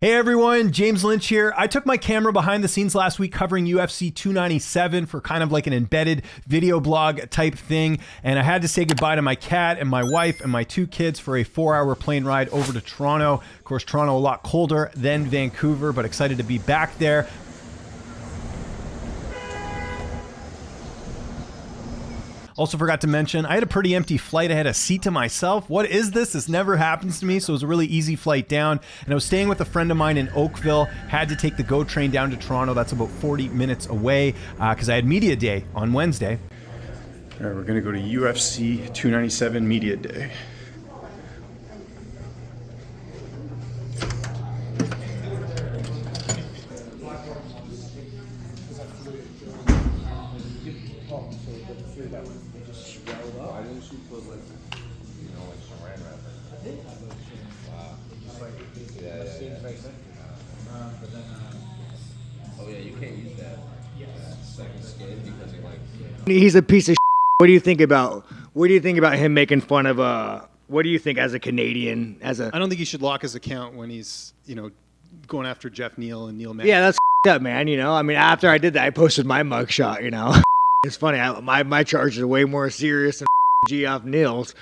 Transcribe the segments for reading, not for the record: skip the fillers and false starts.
Hey everyone, James Lynch here. I took my camera behind the scenes last week covering UFC 297 for kind of like an embedded video blog type thing. And I had to say goodbye to my cat and my wife and my 2 kids for a 4-hour plane ride over to Toronto. Of course, Toronto a lot colder than Vancouver, but excited to be back there. Also forgot to mention, I had a pretty empty flight. I had a seat to myself. What is this? This never happens to me. So it was a really easy flight down. And I was staying with a friend of mine in Oakville. Had to take the GO train down to Toronto. That's about 40 minutes away because I had media day on Wednesday. All right, we're gonna go to UFC 297 media day. He's a piece of shit. What do you think about him making fun of what do you think as a Canadian, as a I don't think he should lock his account when he's, going after Jeff Neal and Neil Magny. Yeah, that's up, man, I mean, after I did that, I posted my mugshot, It's funny, my charges are way more serious than Geoff Neal's.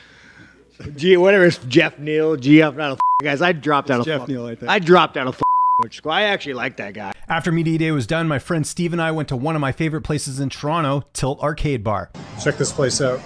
Whatever it's Jeff Neal, Geoff, not a guys, I dropped out of Jeff Neal, I think. I dropped out of school. I actually like that guy. After media day was done, my friend Steve and I went to one of my favorite places in Toronto, Tilt Arcade Bar. Check this place out.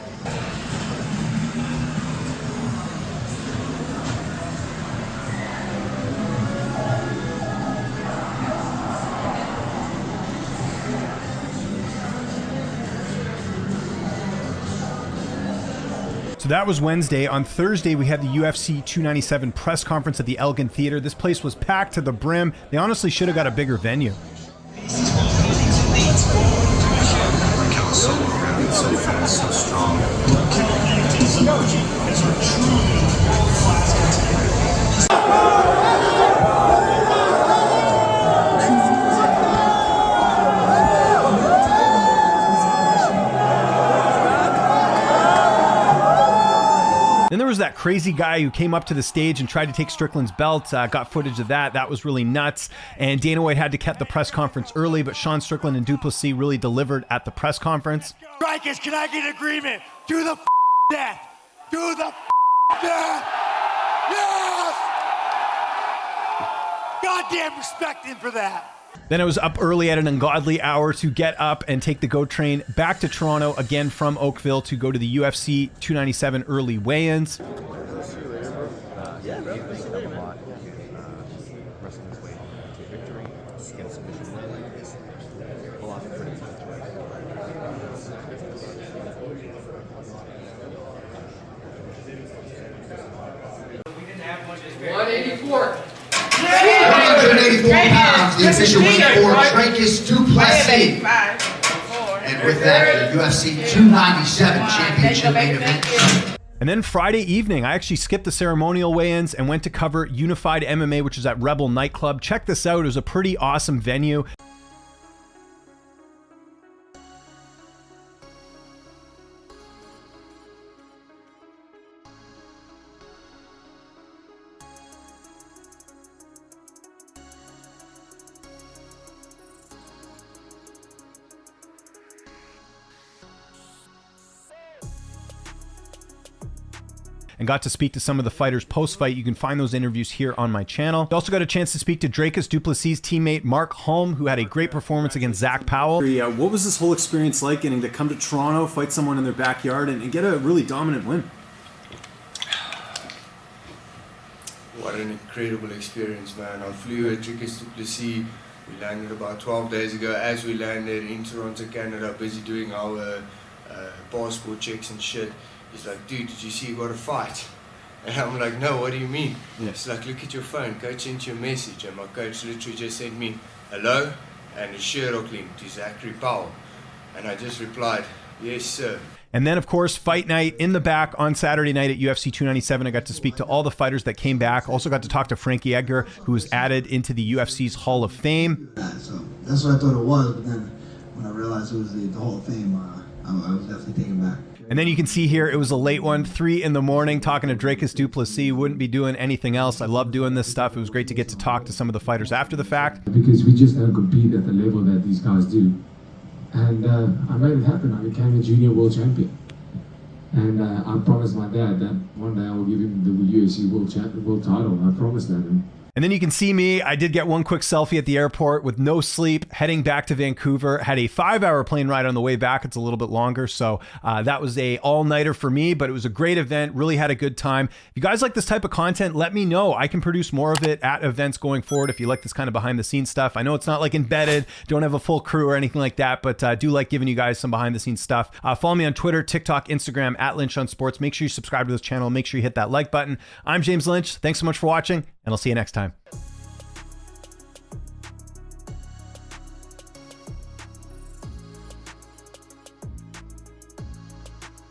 So that was Wednesday. On Thursday, we had the UFC 297 press conference at the Elgin Theatre. This place was packed to the brim. They honestly should have got a bigger venue. So fast, so strong. Then there was that crazy guy who came up to the stage and tried to take Strickland's belt. Got footage of that. That was really nuts. And Dana White had to cut the press conference early, but Sean Strickland and Duplessis really delivered at the press conference. Strikers, can I get agreement? Do the death. Do the death. Yes! Goddamn respect him for that. Then I was up early at an ungodly hour to get up and take the GO train back to Toronto, again from Oakville, to go to the UFC 297 early weigh-ins. The official weight for Dricus Du Plessis. And with that, the UFC 297 championship main event. And then Friday evening, I actually skipped the ceremonial weigh-ins and went to cover Unified MMA, which is at Rebel Nightclub. Check this out. It was a pretty awesome venue. And got to speak to some of the fighters post-fight. You can find those interviews here on my channel. I also got a chance to speak to Dricus Du Plessis' teammate Mark Holm, who had a great performance against Zach Powell. Yeah, what was this whole experience like, getting to come to Toronto, fight someone in their backyard, and get a really dominant win? What an incredible experience, man. I flew at Dricus Du Plessis. We landed about 12 days ago. As we landed in Toronto, Canada, busy doing our passport checks and shit. He's like, dude, did you see you got a fight? And I'm like, no, what do you mean? Yeah. He's like, look at your phone, coach sent you a message. And my coach literally just sent me, hello, and a Sherlock link to Zachary Powell. And I just replied, yes, sir. And then, of course, fight night in the back on Saturday night at UFC 297. I got to speak to all the fighters that came back. Also got to talk to Frankie Edgar, who was added into the UFC's Hall of Fame. So that's what I thought it was, but then when I realized it was the Hall of Fame, I was definitely taken back. And then you can see here, it was a late one, 3 in the morning, talking to Dricus Du Plessis. Wouldn't be doing anything else. I love doing this stuff. It was great to get to talk to some of the fighters after the fact. Because we just don't compete at the level that these guys do. And I made it happen. I became a junior world champion. And I promised my dad that one day I will give him the UFC world title. I promised that. And then you can see me. I did get one quick selfie at the airport with no sleep, heading back to Vancouver. Had a 5-hour plane ride on the way back. It's a little bit longer. So that was a all-nighter for me, but it was a great event. Really had a good time. If you guys like this type of content, let me know. I can produce more of it at events going forward if you like this kind of behind-the-scenes stuff. I know it's not like embedded, don't have a full crew or anything like that, but I do like giving you guys some behind-the-scenes stuff. Follow me on Twitter, TikTok, Instagram, @LynchOnSports. Make sure you subscribe to this channel. Make sure you hit that like button. I'm James Lynch. Thanks so much for watching, and I'll see you next time.